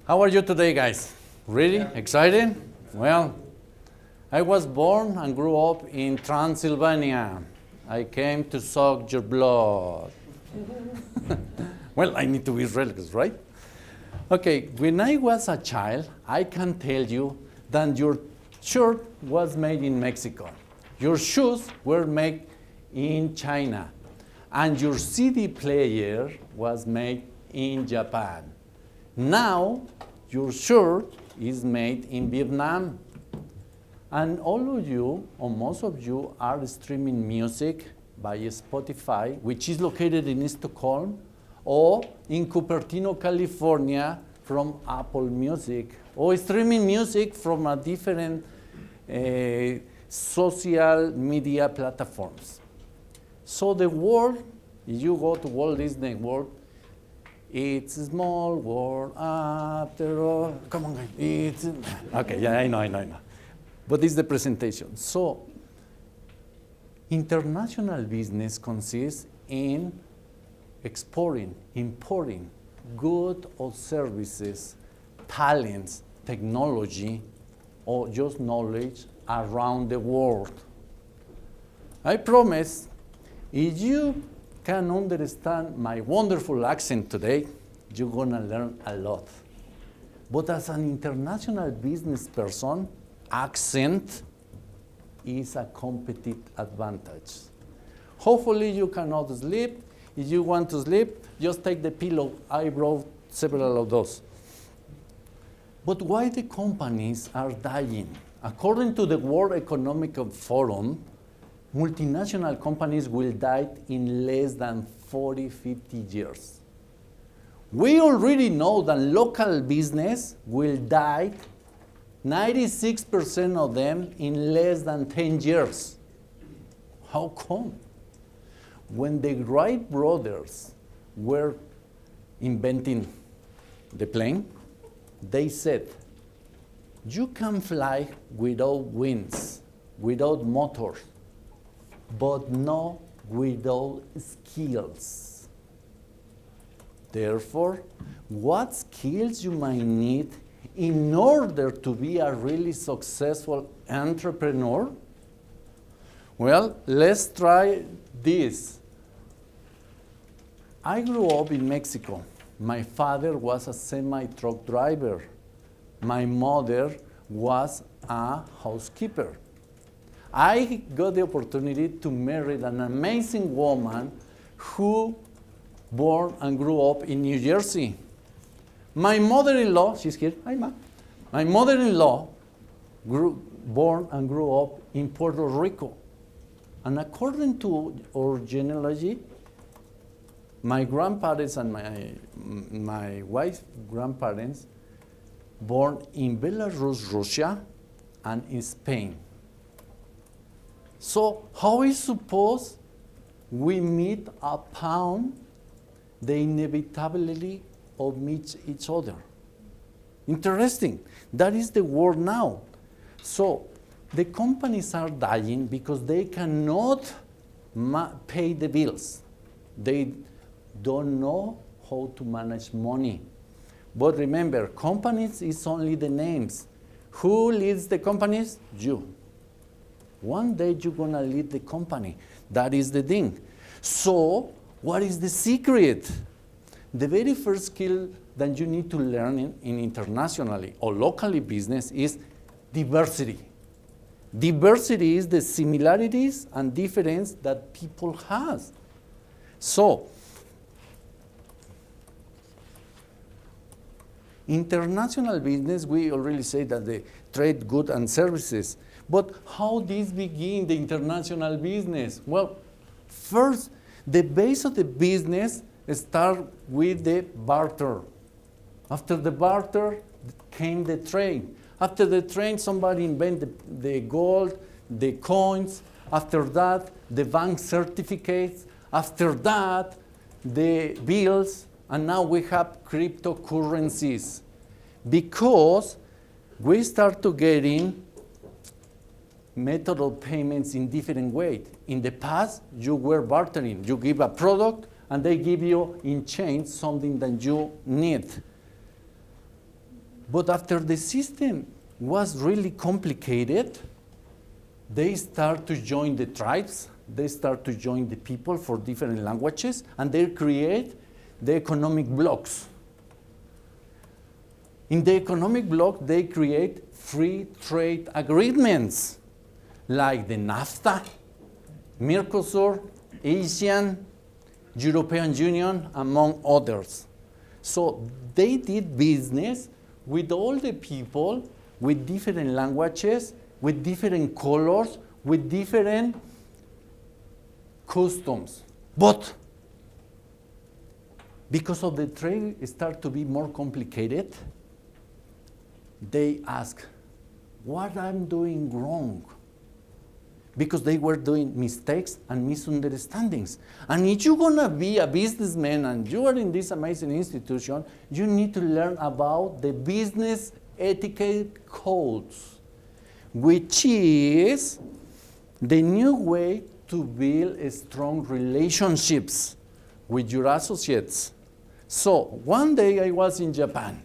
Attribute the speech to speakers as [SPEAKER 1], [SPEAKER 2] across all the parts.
[SPEAKER 1] How are you today, guys? Ready?
[SPEAKER 2] Yeah.
[SPEAKER 1] Excited? Well, I was born and grew up in Transylvania. I came to suck your blood. Well, I need to be religious, right? Okay, when I was a child, I can tell you that your shirt was made in Mexico. Your shoes were made in China. And your CD player was made in Japan. Now, your shirt is made in Vietnam. And all of you, or most of you, are streaming music by Spotify, which is located in Stockholm, or in Cupertino, California, from Apple Music, or streaming music from a different social media platforms. So the world, if you go to Walt Disney World, it's a small world after all. Come on, guys. It's okay, yeah, I know. But it's the presentation. So international business consists in exporting, importing goods or services, talents, technology, or just knowledge around the world. I promise, if you can understand my wonderful accent today, you're gonna learn a lot. But as an international business person, accent is a competitive advantage. Hopefully you cannot sleep. If you want to sleep, just take the pillow. I brought several of those. But why the companies are dying? According to the World Economic Forum, multinational companies will die in less than 40, 50 years. We already know that local business will die, 96% of them, in less than 10 years. How come? When the Wright brothers were inventing the plane, they said, you can fly without wings, without motors, but not without skills. Therefore, what skills you might need in order to be a really successful entrepreneur? Well, let's try this. I grew up in Mexico. My father was a semi-truck driver. My mother was a housekeeper. I got the opportunity to marry an amazing woman who born and grew up in New Jersey. My mother-in-law, she's here, hi ma. My mother-in-law born and grew up in Puerto Rico. And according to our genealogy, my grandparents and my wife's grandparents born in Belarus, Russia, and in Spain. So how is suppose we meet upon the inevitability of meet each other? Interesting. That is the world now. So the companies are dying because they cannot pay the bills. They don't know how to manage money. But remember, companies is only the names. Who leads the companies? You. One day you're gonna lead the company. That is the thing. So, what is the secret? The very first skill that you need to learn in internationally or locally business is diversity. Diversity is the similarities and difference that people have. So, international business, we already say that they trade goods and services. But how this begin the international business? Well, first, the base of the business start with the barter. After the barter came the trade. After the trade, somebody invented the gold, the coins. After that, the bank certificates. After that, the bills. And now we have cryptocurrencies. Because we start to getting method of payments in different ways. In the past, you were bartering. You give a product, and they give you in change something that you need. But after the system was really complicated, they start to join the tribes, they start to join the people for different languages, and they create the economic blocks. In the economic bloc, they create free trade agreements, like the NAFTA, Mercosur, ASEAN, European Union, among others. So they did business with all the people with different languages, with different colors, with different customs. But because of the trade start to be more complicated, they ask, what I'm doing wrong? Because they were doing mistakes and misunderstandings. And if you're gonna be a businessman and you are in this amazing institution, you need to learn about the business etiquette codes, which is the new way to build strong relationships with your associates. So one day I was in Japan,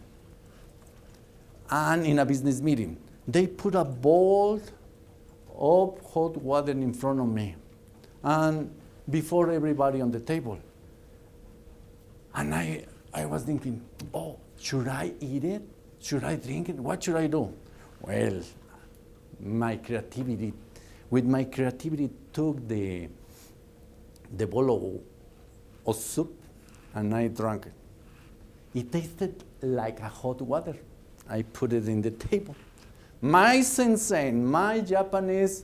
[SPEAKER 1] and in a business meeting, they put a bowl of hot water in front of me, and before everybody on the table. And I was thinking, oh, should I eat it? Should I drink it? What should I do? Well, with my creativity took the bowl of soup, and I drank it. It tasted like a hot water. I put it in the table. My sensei, my Japanese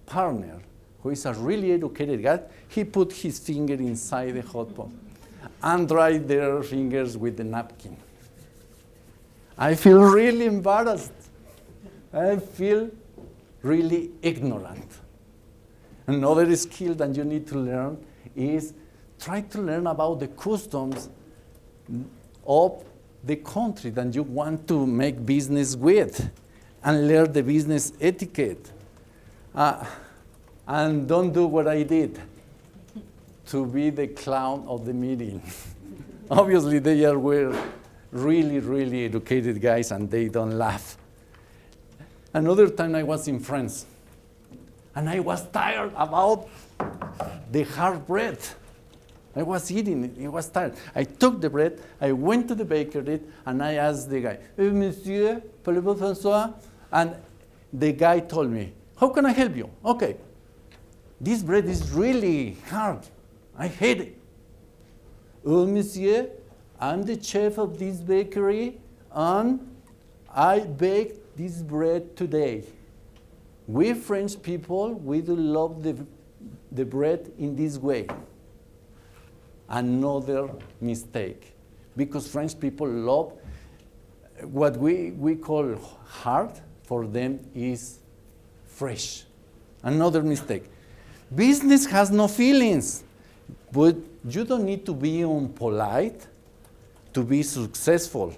[SPEAKER 1] partner, who is a really educated guy, he put his finger inside the hot pot and dried their fingers with the napkin. I feel really embarrassed. I feel really ignorant. Another skill that you need to learn is try to learn about the customs of the country that you want to make business with, and learn the business etiquette. And don't do what I did, to be the clown of the meeting. Obviously, were really, really educated guys, and they don't laugh. Another time I was in France, and I was tired about the hard bread. I was eating it, I was tired. I took the bread, I went to the bakery, and I asked the guy, Monsieur, parlez-vous François? And the guy told me, how can I help you? Okay, this bread is really hard. I hate it. Oh, monsieur, I'm the chef of this bakery, and I baked this bread today. We French people, we do love the bread in this way. Another mistake, because French people love what we call hard, for them is fresh. Another mistake. Business has no feelings, but you don't need to be impolite to be successful,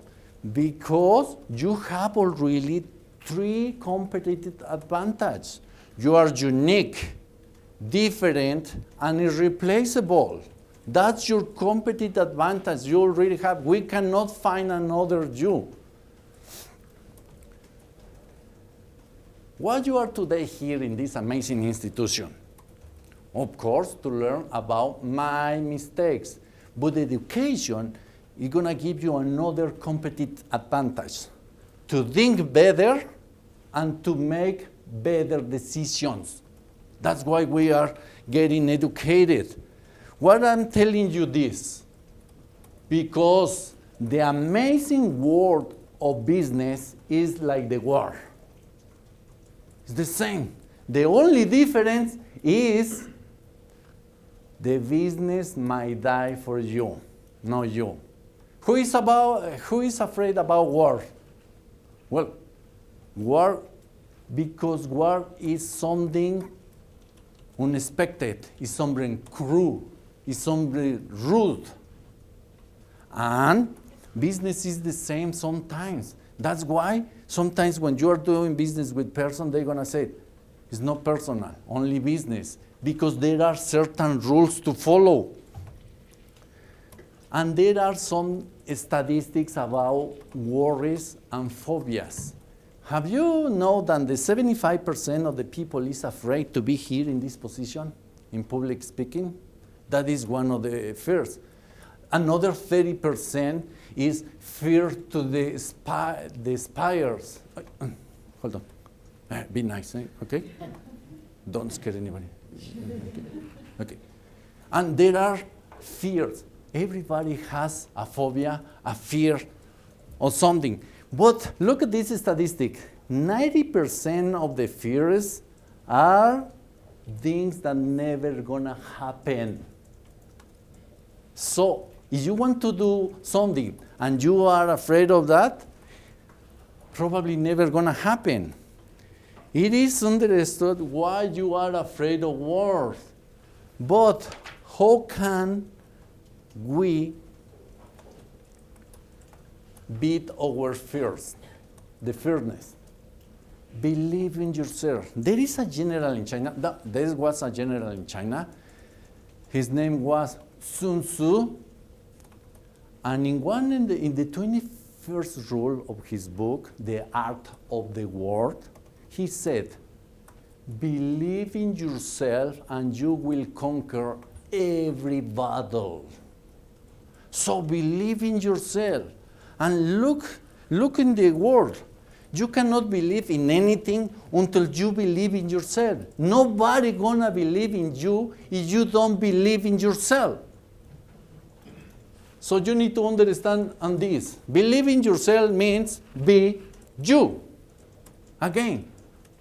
[SPEAKER 1] because you have already 3 competitive advantages. You are unique, different, and irreplaceable. That's your competitive advantage you already have. We cannot find another you. Why you are today here in this amazing institution? Of course, to learn about my mistakes. But education is going to give you another competitive advantage, to think better and to make better decisions. That's why we are getting educated. Why I'm telling you this? Because the amazing world of business is like the war. It's the same. The only difference is the business might die for you, not you. Who is afraid about war? Well, war, because war is something unexpected, is something cruel, is something rude. And business is the same sometimes. That's why sometimes when you are doing business with person, they're going to say, it's not personal, only business, because there are certain rules to follow. And there are some statistics about worries and phobias. Have you known that the 75% of the people is afraid to be here in this position, in public speaking? That is one of the fears. Another 30% is fear to the spires. Hold on. Be nice, okay? Don't scare anybody. Okay. And there are fears. Everybody has a phobia, a fear, or something. But look at this statistic. 90% of the fears are things that never gonna happen. So if you want to do something and you are afraid of that, probably never gonna happen. It is understood why you are afraid of wars. But how can we beat our fears, the fearness? Believe in yourself. There is a general in China. There was a general in China. His name was Sun Tzu. And in the 21st rule of his book, The Art of the War, he said, believe in yourself and you will conquer every battle. So believe in yourself and look in the world. You cannot believe in anything until you believe in yourself. Nobody gonna believe in you if you don't believe in yourself. So you need to understand on this. Believe in yourself means be you. Again,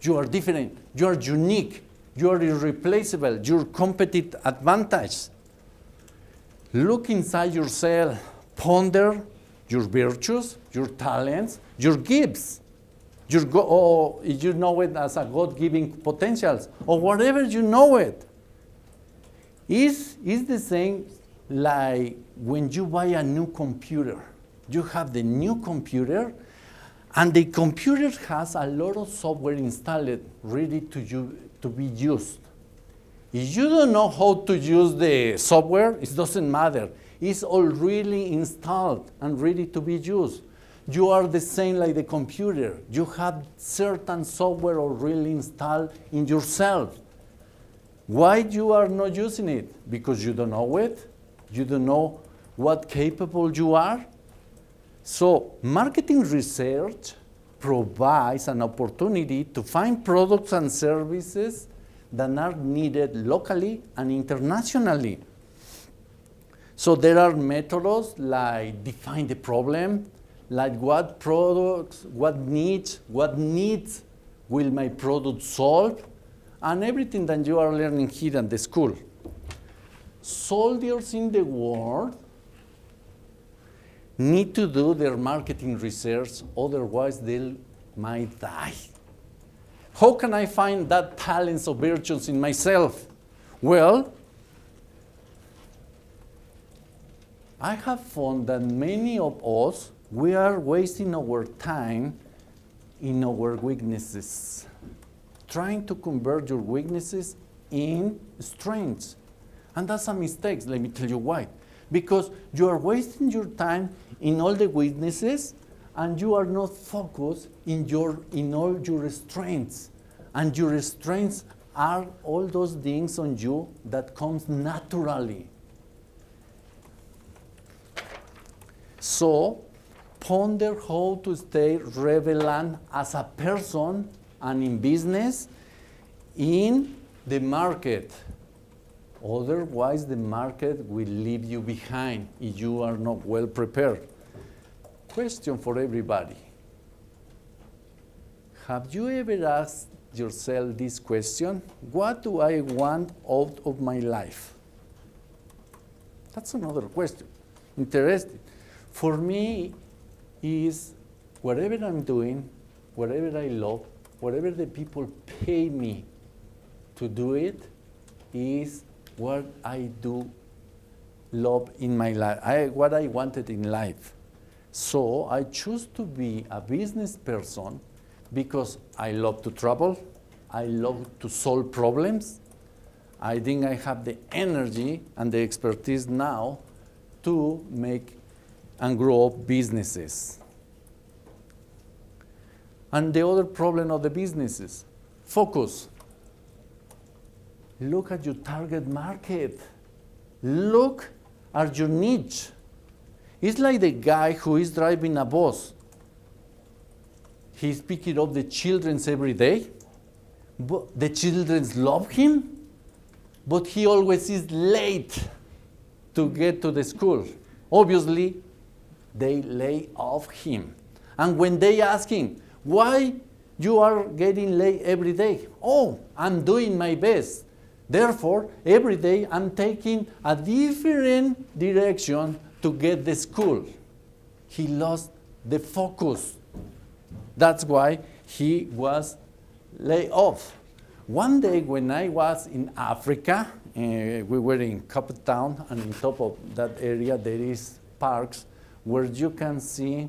[SPEAKER 1] you are different, you are unique, you are irreplaceable, your competitive advantage. Look inside yourself, ponder your virtues, your talents, your gifts, or if you know it as a God-given potentials, or whatever you know it. It's the same like when you buy a new computer. You have the new computer, and the computer has a lot of software installed, ready to be used. If you don't know how to use the software, it doesn't matter. It's already installed and ready to be used. You are the same like the computer. You have certain software already installed in yourself. Why you are not using it? Because you don't know it? You don't know what capable you are? So marketing research provides an opportunity to find products and services that are needed locally and internationally. So there are methods like define the problem, like what products, what needs will my product solve, and everything that you are learning here at the school. Soldiers in the world need to do their marketing research, otherwise they might die. How can I find that talents or virtues in myself? Well, I have found that many of us, we are wasting our time in our weaknesses, trying to convert your weaknesses in strengths. And that's a mistake, let me tell you why. Because you are wasting your time in all the weaknesses and you are not focused in all your strengths. And your strengths are all those things on you that comes naturally. So, ponder how to stay relevant as a person and in business in the market. Otherwise, the market will leave you behind if you are not well prepared. Question for everybody. Have you ever asked yourself this question? What do I want out of my life? That's another question. Interesting. For me, is whatever I'm doing, whatever I love, whatever the people pay me to do it, is what I do love in my life, what I wanted in life. So I choose to be a business person because I love to travel, I love to solve problems. I think I have the energy and the expertise now to make and grow businesses. And the other problem of the businesses, focus. Look at your target market. Look at your niche. It's like the guy who is driving a bus. He's picking up the children every day. But the children love him, but he always is late to get to the school. Obviously, they lay off him. And when they ask him, why you are getting late every day? Oh, I'm doing my best. Therefore, every day I'm taking a different direction to get the school. He lost the focus. That's why he was laid off. One day when I was in Africa, we were in Cape Town, and on top of that area there is parks where you can see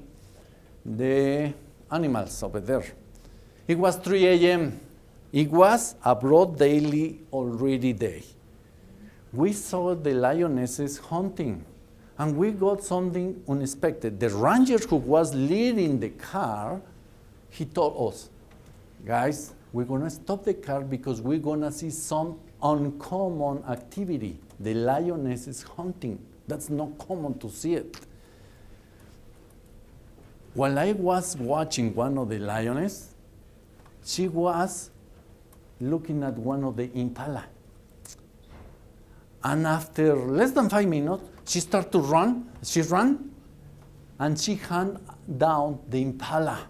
[SPEAKER 1] the animals over there. It was 3 a.m. It was a broad daily already day. We saw the lionesses hunting, and we got something unexpected. The ranger who was leading the car, he told us, guys, we're gonna stop the car because we're gonna see some uncommon activity. The lioness is hunting. That's not common to see it. While I was watching one of the lioness, she was looking at one of the impala. And after less than 5 minutes, she started to run. She ran, and she handed down the impala.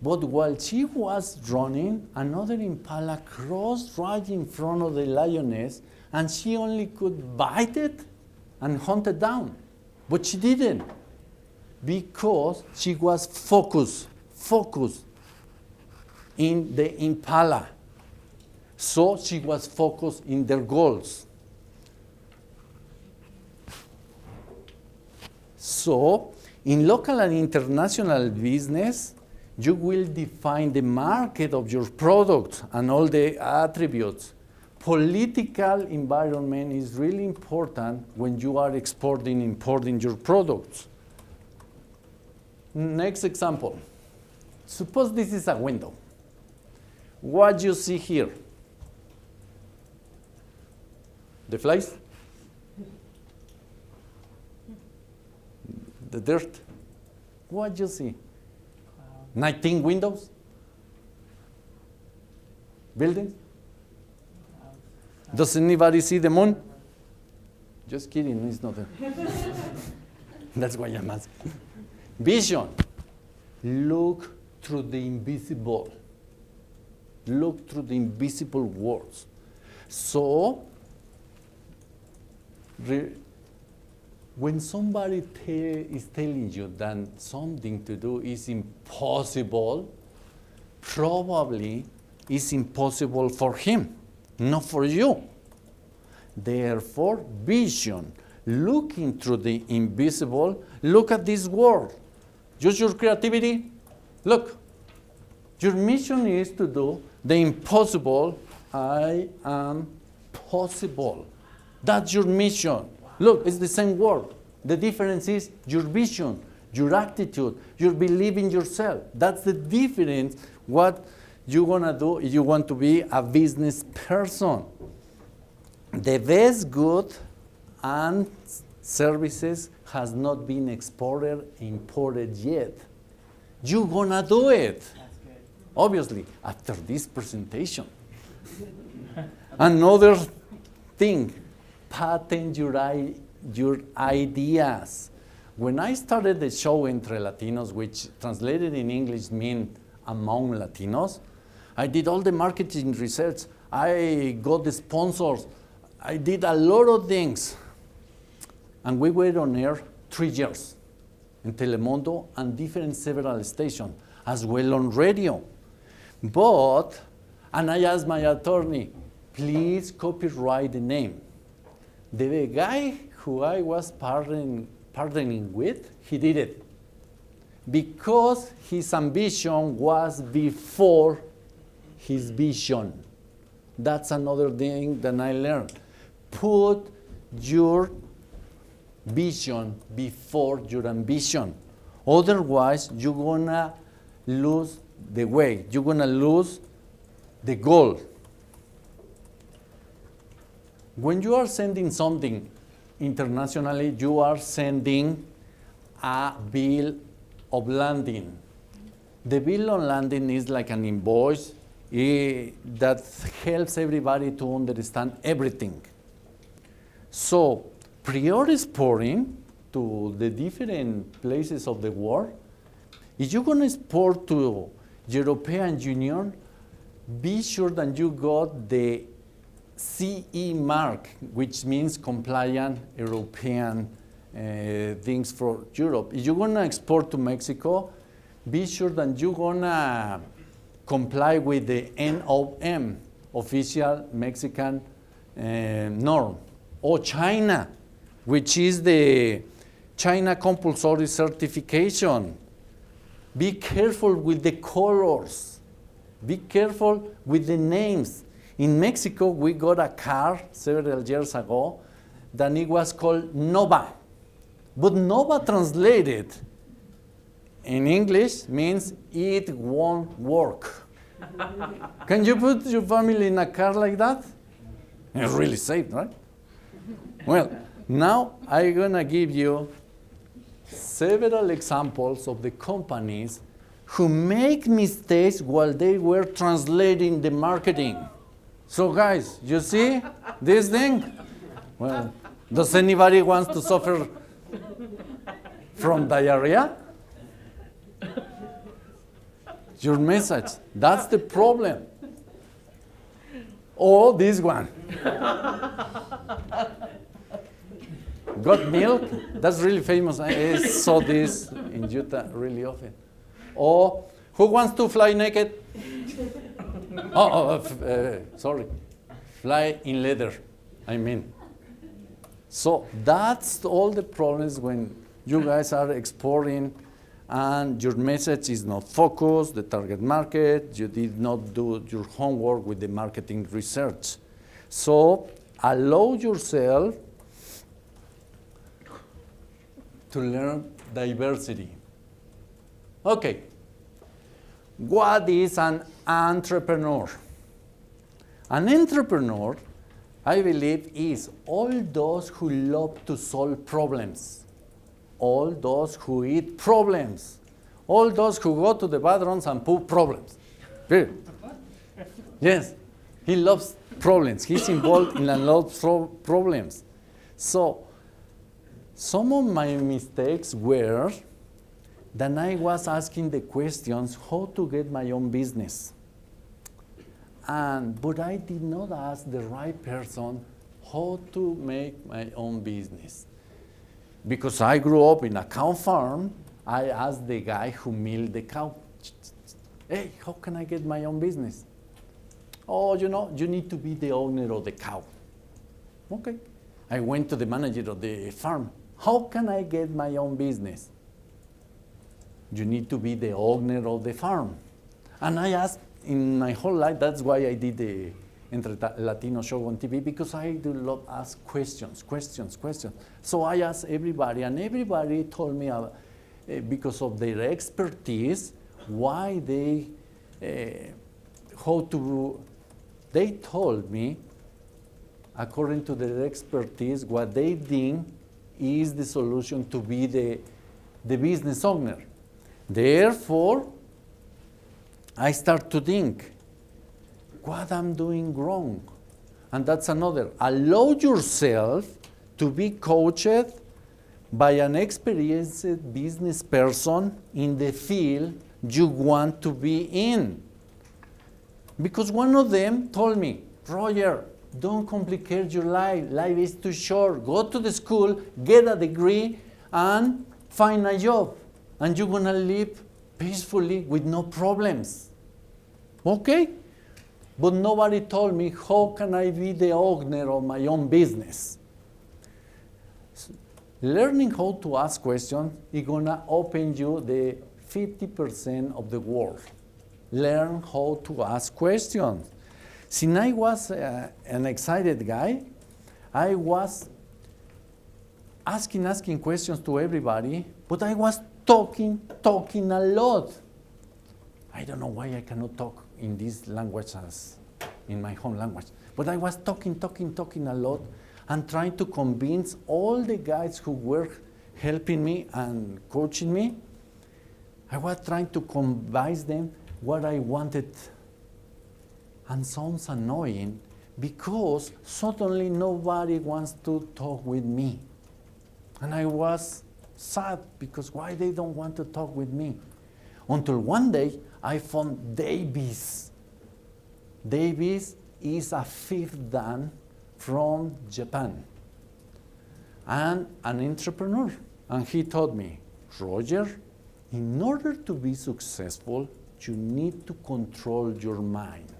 [SPEAKER 1] But while she was running, another impala crossed right in front of the lioness, and she only could bite it and hunt it down. But she didn't, because she was focused in the impala. So she was focused in their goals. So in local and international business, you will define the market of your product and all the attributes. Political environment is really important when you are importing your products. Next example. Suppose this is a window. What you see here? The flies? The dirt? What you see? 19 windows? Buildings? Does anybody see the moon? Just kidding, it's not there. That's why I'm asking. Vision. Look through the invisible. Look through the invisible worlds. So, when somebody is telling you that something to do is impossible, probably it's impossible for him, not for you. Therefore, vision, looking through the invisible, look at this world. Use your creativity. Look, your mission is to do the impossible. I am possible. That's your mission. Look, it's the same word. The difference is your vision, your attitude, your belief in yourself. That's the difference what you're going to do if you want to be a business person. The best good and services has not been exported, imported yet. You're going to do it. That's good. Obviously, after this presentation. Another thing, patent your ideas. When I started the show Entre Latinos, which translated in English means Among Latinos, I did all the marketing research. I got the sponsors. I did a lot of things. And we were on air 3 years in Telemundo and different several stations, as well on radio. And I asked my attorney, please copyright the name. The guy who I was partnering with, he did it. Because his ambition was before his vision. That's another thing that I learned. Put your vision before your ambition. Otherwise, you're gonna lose the way. You're gonna lose the goal. When you are sending something internationally, you are sending a bill of landing. The bill of landing is like an invoice that helps everybody to understand everything. So, prior exporting to the different places of the world, if you're going to export to European Union, be sure that you got the CE mark, which means compliant European things for Europe. If you're going to export to Mexico, be sure that you're going to comply with the NOM, official Mexican norm, or China, which is the China compulsory certification. Be careful with the colors. Be careful with the names. In Mexico, we got a car several years ago that it was called Nova. But Nova translated in English means it won't work. Can you put your family in a car like that? It's really safe, right? Well, now I'm going to give you several examples of the companies who make mistakes while they were translating the marketing. So guys, you see this thing? Well, does anybody want to suffer from diarrhea? Your message, that's the problem. Or this one. Got milk? That's really famous. I saw this in Utah really often. Or who wants to fly naked? Sorry. Fly in leather, I mean. So that's all the problems when you guys are exporting and your message is not focused, the target market, you did not do your homework with the marketing research. So allow yourself to learn diversity. Okay, what is an entrepreneur? An entrepreneur, I believe, is all those who love to solve problems, all those who eat problems, all those who go to the bathrooms and poop problems. Period. Yes, he loves problems. He's involved in a lot of problems. So, some of my mistakes were that I was asking the questions how to get my own business. But I did not ask the right person how to make my own business. Because I grew up in a cow farm, I asked the guy who milled the cow, hey, how can I get my own business? Oh, you know, you need to be the owner of the cow. Okay. I went to the manager of the farm. How can I get my own business? You need to be the owner of the farm. And I asked in my whole life, that's why I did the Entre Latinos show on TV, because I do love ask questions. So I asked everybody, and everybody told me, because of their expertise, why they told me, according to their expertise, what they think is the solution to be the business owner. Therefore, I start to think, what I'm doing wrong? And that's another. Allow yourself to be coached by an experienced business person in the field you want to be in. Because one of them told me, Roger, don't complicate your life. Life is too short. Go to the school, get a degree, and find a job. And you're going to live peacefully with no problems. Okay? But nobody told me, how can I be the owner of my own business? Learning how to ask questions is going to open you the 50% of the world. Learn how to ask questions. Since I was an excited guy, I was asking questions to everybody, but I was talking a lot. I don't know why I cannot talk in this language as in my home language, but I was talking a lot and trying to convince all the guys who were helping me and coaching me. I was trying to convince them what I wanted, and sounds annoying because suddenly nobody wants to talk with me. And I was sad because why they don't want to talk with me? Until one day I found Davis. Davis is a fifth dan from Japan and an entrepreneur. And he told me, Roger, in order to be successful, you need to control your mind.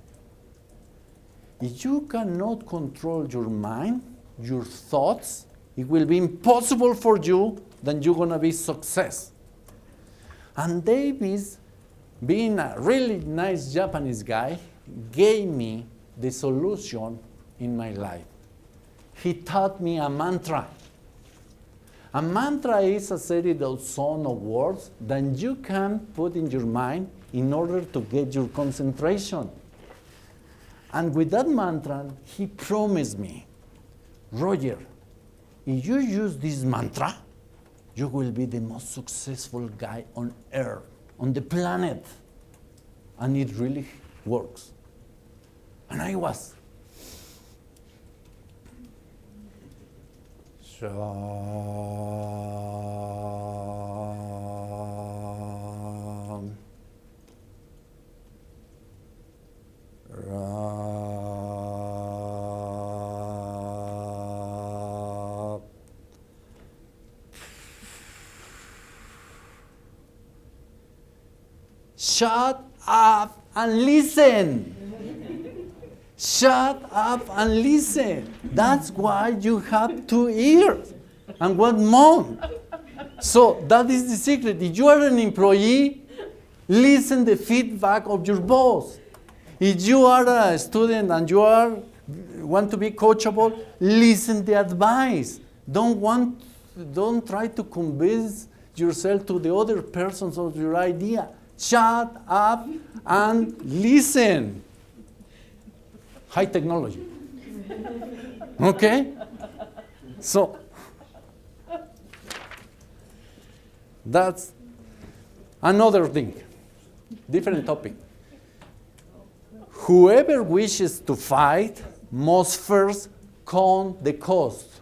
[SPEAKER 1] If you cannot control your mind, your thoughts, it will be impossible for you that you're gonna be success. And Davis, being a really nice Japanese guy, gave me the solution in my life. He taught me a mantra. A mantra is a series of sound of words that you can put in your mind in order to get your concentration. And with that mantra, he promised me, Roger, if you use this mantra, you will be the most successful guy on earth, on the planet. And it really works. And I was. Shut up and listen. Shut up and listen. That's why you have 2 ears and 1 mouth. So that is the secret. If you are an employee, listen the feedback of your boss. If you are a student and you want to be coachable, listen the advice. Don't try to convince yourself to the other persons of your idea. Shut up and listen. High technology. Okay? So, that's another thing. Different topic. Whoever wishes to fight must first count the cost.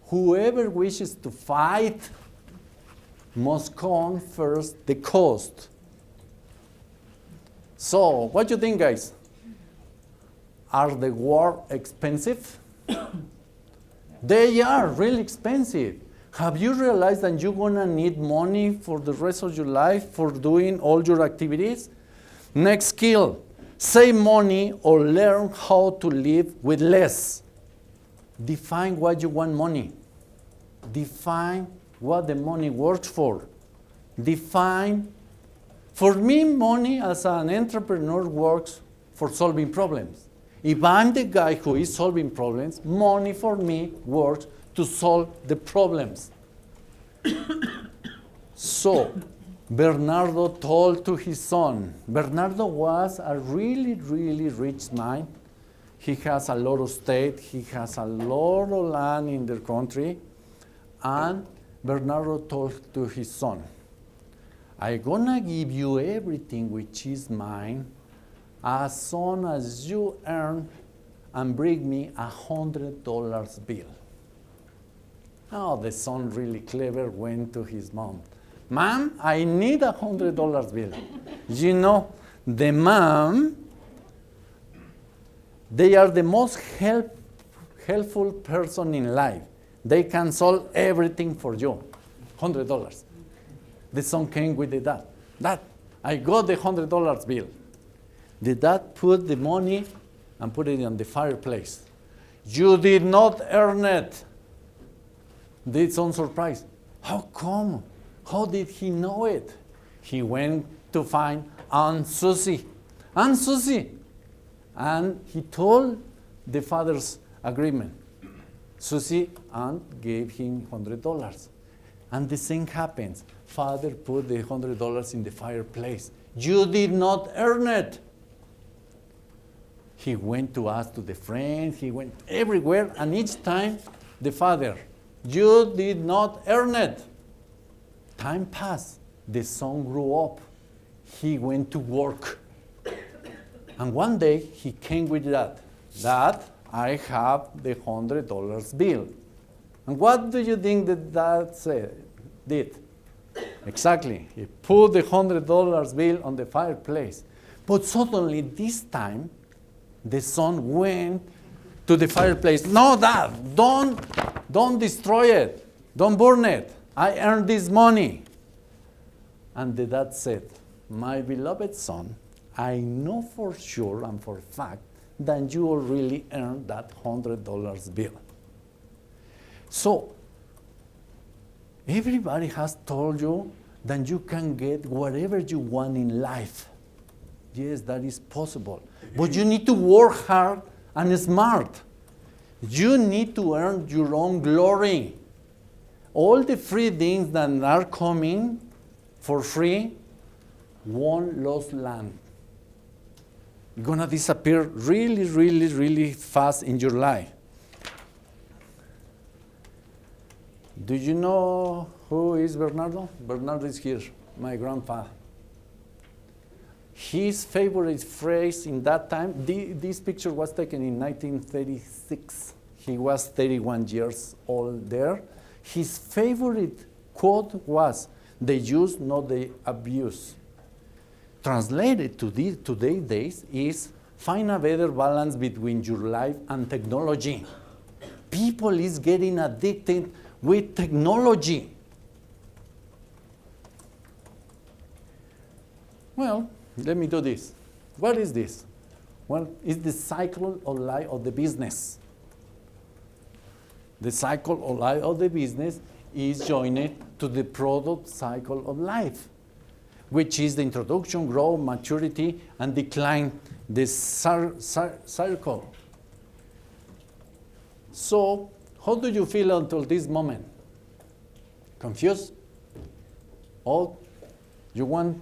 [SPEAKER 1] Whoever wishes to fight must count first the cost. So, what do you think, guys? Are the war expensive? They are really expensive. Have you realized that you're gonna need money for the rest of your life for doing all your activities? Next skill, save money or learn how to live with less. Define what you want money. Define what the money works for. For me, money as an entrepreneur works for solving problems. If I'm the guy who is solving problems, money for me works to solve the problems. So, Bernardo told to his son, Bernardo was a really, really rich man. He has a lot of state, he has a lot of land in the country, and Bernardo told to his son, I'm gonna give you everything which is mine as soon as you earn and bring me $100 bill. Oh, the son really clever went to his mom. Mom, I need $100 bill. You know, the mom, they are the most helpful person in life. They can solve everything for you. $100. The son came with the dad. Dad, I got the $100 bill. The dad put the money and put it on the fireplace. You did not earn it. The son surprised. How come? How did he know it? He went to find Aunt Susie. Aunt Susie. And he told the father's agreement. Susie aunt gave him $100. And the same happens. Father put the $100 in the fireplace. You did not earn it. He went to ask to the friends, he went everywhere, and each time the father, you did not earn it. Time passed. The son grew up. He went to work. And one day he came with that. Dad, I have the $100 bill. And what do you think that dad did? Exactly. He put the $100 bill on the fireplace. But suddenly this time, the son went to the fireplace. No, Dad, don't destroy it. Don't burn it. I earned this money. And the dad said, my beloved son, I know for sure and for a fact that you will really earn that $100 bill. So, everybody has told you that you can get whatever you want in life. Yes, that is possible. But you need to work hard and smart. You need to earn your own glory. All the free things that are coming for free won't lose land. It's gonna disappear really, really, really fast in your life. Do you know who is Bernardo? Bernardo is here, my grandfather. His favorite phrase in that time, this picture was taken in 1936. He was 31 years old there. His favorite quote was, "The use, not the abuse." Translated to today's days is, find a better balance between your life and technology. People is getting addicted with technology. Well, let me do this. What is this? Well, it's the cycle of life of the business. The cycle of life of the business is joined to the product cycle of life, which is the introduction, growth, maturity, and decline, the circle. So, how do you feel until this moment? Confused? Oh, you want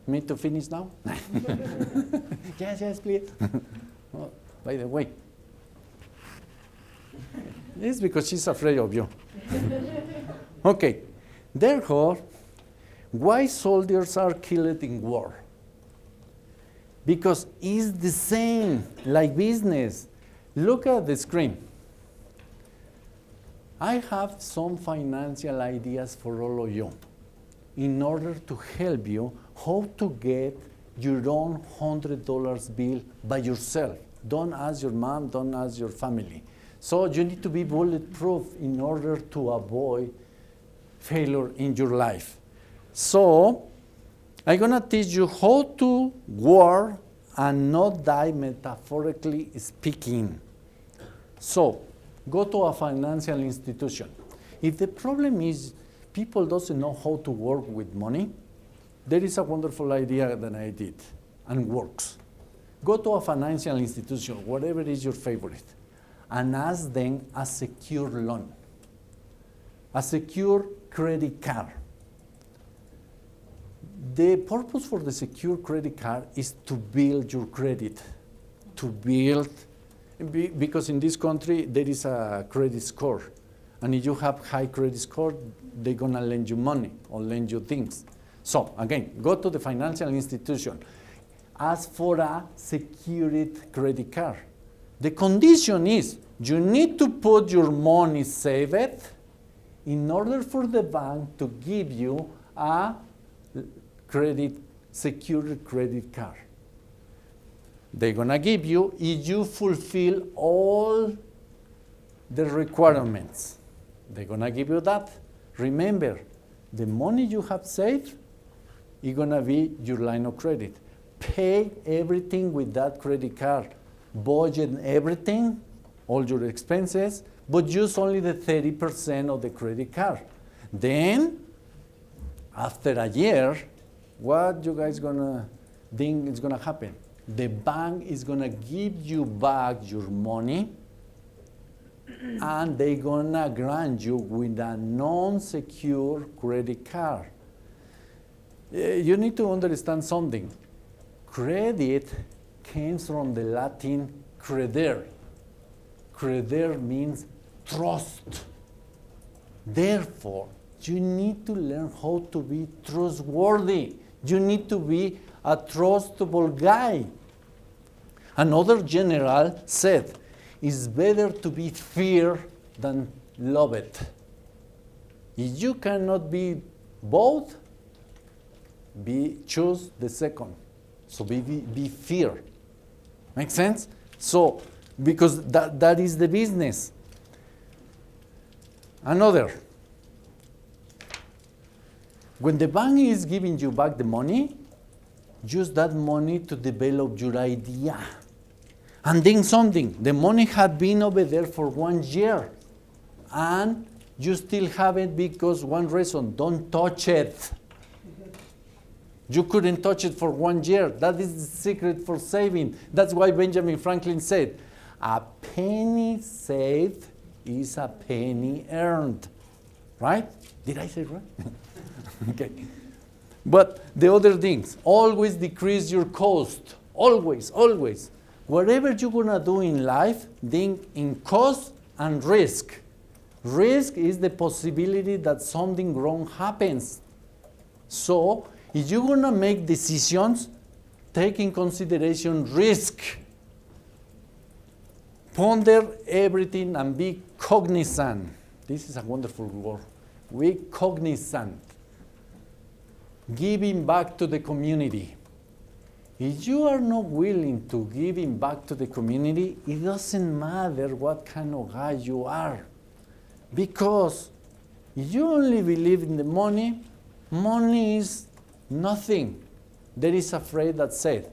[SPEAKER 1] me to finish now? Yes, please. Oh, by the way, it's because she's afraid of you. Okay, therefore, why soldiers are killed in war? Because it's the same like business. Look at the screen. I have some financial ideas for all of you in order to help you how to get your own $100 bill by yourself. Don't ask your mom, don't ask your family. So you need to be bulletproof in order to avoid failure in your life. So I'm gonna teach you how to work and not die, metaphorically speaking. So go to a financial institution. If the problem is people doesn't know how to work with money, there is a wonderful idea that I did and works. Go to a financial institution, whatever is your favorite, and ask them a secure loan, a secure credit card. The purpose for the secure credit card is to build your credit, to build, because in this country there is a credit score. And if you have high credit score, they're gonna lend you money or lend you things. So again, go to the financial institution. Ask for a secured credit card. The condition is you need to put your money saved in order for the bank to give you a secured credit card. They're gonna give you if you fulfill all the requirements. They're gonna give you that. Remember, the money you have saved is gonna be your line of credit. Pay everything with that credit card. Budget everything, all your expenses, but use only the 30% of the credit card. Then, after a year, what you guys gonna think is gonna happen? The bank is gonna give you back your money and they're gonna grant you with a non-secure credit card. You need to understand something. Credit comes from the Latin creder. Creder means trust. Therefore, you need to learn how to be trustworthy. You need to be a trustable guy. Another general said, it's better to be feared than loved. If you cannot be both, choose the second. So be feared. Make sense? So, because that is the business. Another. When the bank is giving you back the money, use that money to develop your idea. And then something, the money had been over there for 1 year, and you still have it because one reason, don't touch it. You couldn't touch it for 1 year. That is the secret for saving. That's why Benjamin Franklin said, a penny saved is a penny earned. Right? Did I say it right? Okay. But the other things, always decrease your cost. Always, always. Whatever you're going to do in life, think in cost and risk. Risk is the possibility that something wrong happens. So, if you're going to make decisions, take in consideration risk. Ponder everything and be cognizant. This is a wonderful word. Be cognizant. Giving back to the community. If you are not willing to give back to the community, it doesn't matter what kind of guy you are. Because if you only believe in the money, money is nothing. There is a phrase that said,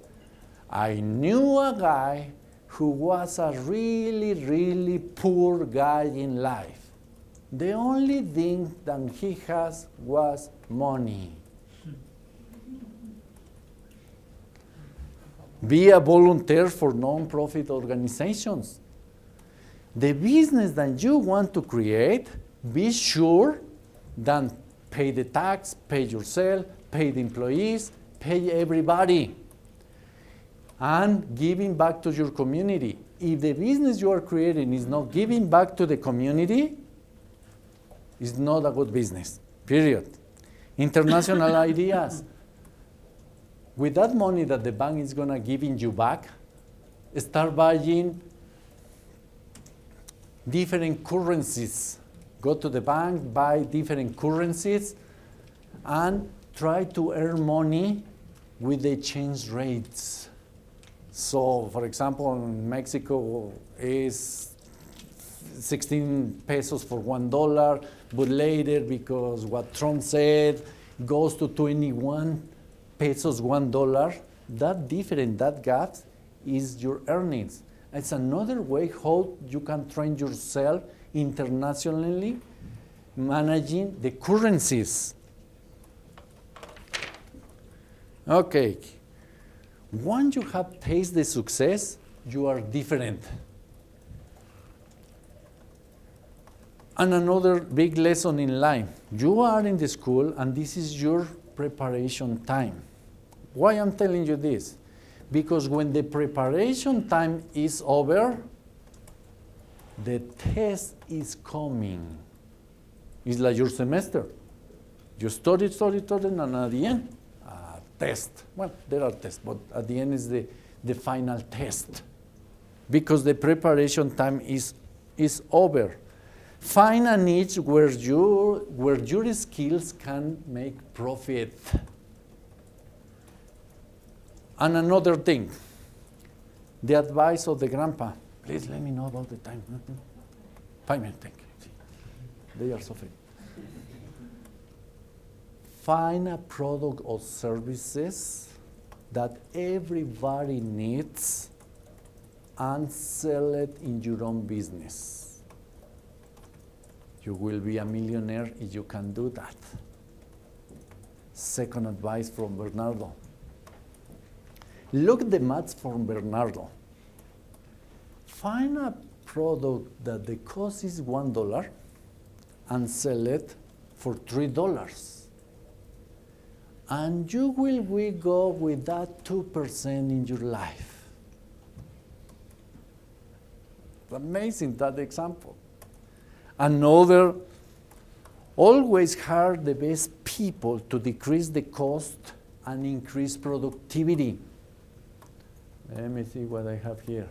[SPEAKER 1] I knew a guy who was a really, really poor guy in life. The only thing that he has was money. Be a volunteer for non-profit organizations. The business that you want to create, be sure that pay the tax, pay yourself, pay the employees, pay everybody, and giving back to your community. If the business you are creating is not giving back to the community, it's not a good business, period. International ideas. With that money that the bank is going to give you back, start buying different currencies. Go to the bank, buy different currencies, and try to earn money with the exchange rates. So, for example, in Mexico is 16 pesos for $1, but later, because what Trump said, goes to 21 pesos, $1, that gap is your earnings. It's another way how you can train yourself internationally managing the currencies. Okay. Once you have tasted the success, you are different. And another big lesson in life. You are in the school and this is your preparation time. Why I'm telling you this? Because when the preparation time is over, the test is coming. It's like your semester. You study, and at the end, test. Well, there are tests, but at the end is the final test. Because the preparation time is over. Find a niche where your skills can make profit. And another thing, the advice of the grandpa. Please let me know about the time. 5 minutes, thank you. They are so free. Find a product or services that everybody needs and sell it in your own business. You will be a millionaire if you can do that. Second advice from Bernardo. Look at the maths from Bernardo. Find a product that the cost is $1 and sell it for $3. And you will go with that 2% in your life. Amazing, that example. Another, always hire the best people to decrease the cost and increase productivity. Let me see what I have here.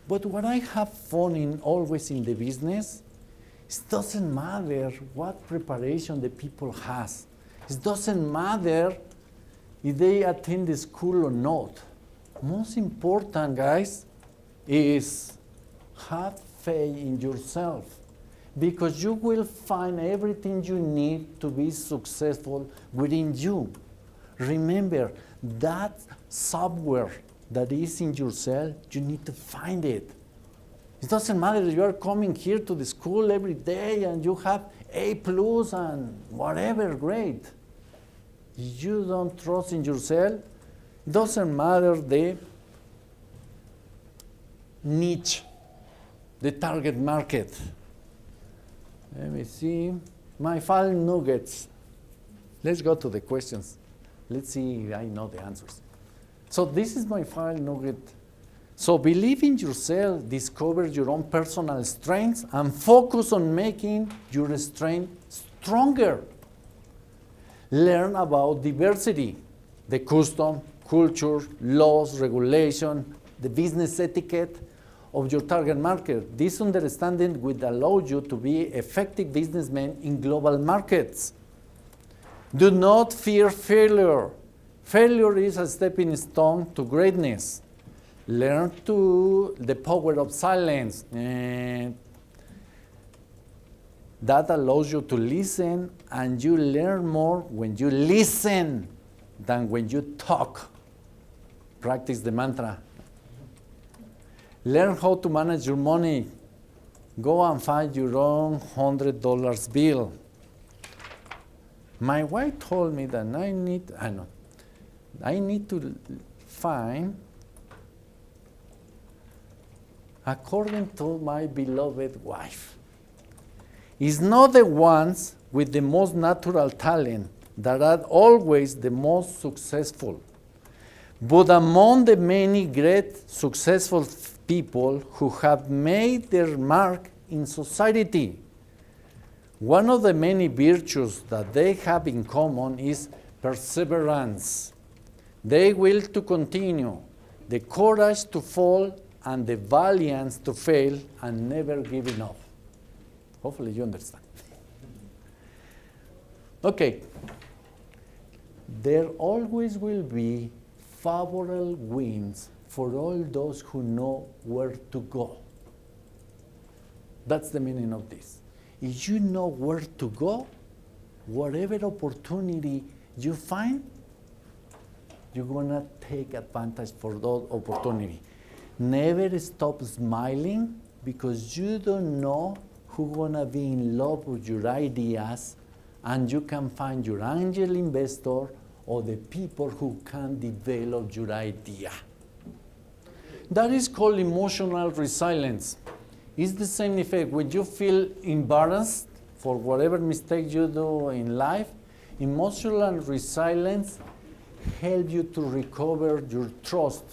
[SPEAKER 1] But what I have fun in always in the business, it doesn't matter what preparation the people has. It doesn't matter if they attend the school or not. Most important, guys, is have faith in yourself, because you will find everything you need to be successful within you. Remember, that software that is in yourself, you need to find it. It doesn't matter if you are coming here to the school every day and you have A+ and whatever grade. If you don't trust in yourself, it doesn't matter the niche, the target market. Let me see. My 5 nuggets. Let's go to the questions. Let's see if I know the answers. So this is my 5 nugget. So believe in yourself, discover your own personal strengths, and focus on making your strength stronger. Learn about diversity, the custom, culture, laws, regulation, the business etiquette of your target market. This understanding will allow you to be effective businessmen in global markets. Do not fear failure. Failure is a stepping stone to greatness. Learn the power of silence. That allows you to listen, and you learn more when you listen than when you talk. Practice the mantra. Learn how to manage your money. Go and find your own $100 bill. My wife told me that I need to find, according to my beloved wife, it's not the ones with the most natural talent that are always the most successful, but among the many great successful people who have made their mark in society. One of the many virtues that they have in common is perseverance. They will to continue, the courage to fall, and the valiance to fail, and never giving up. Hopefully you understand. Okay. There always will be favorable winds for all those who know where to go. That's the meaning of this. If you know where to go, whatever opportunity you find, you're going to take advantage for that opportunity. Never stop smiling, because you don't know who's going to be in love with your ideas, and you can find your angel investor or the people who can develop your idea. That is called emotional resilience. It's the same effect. When you feel embarrassed for whatever mistake you do in life, emotional resilience helps you to recover your trust.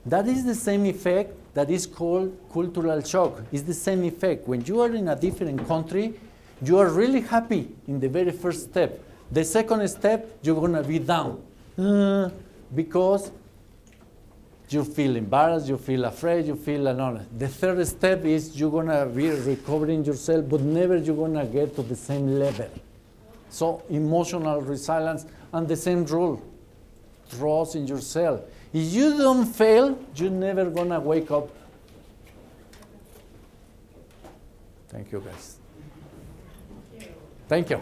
[SPEAKER 1] That is the same effect that is called cultural shock. It's the same effect. When you are in a different country, you are really happy in the very first step. The second step, you're going to be down because you feel embarrassed, you feel afraid, you feel annoyed. The third step is you're going to be recovering yourself, but never you're going to get to the same level. So emotional resilience, and the same rule, trust in yourself. If you don't fail, you're never going to wake up. Thank you, guys. Thank you.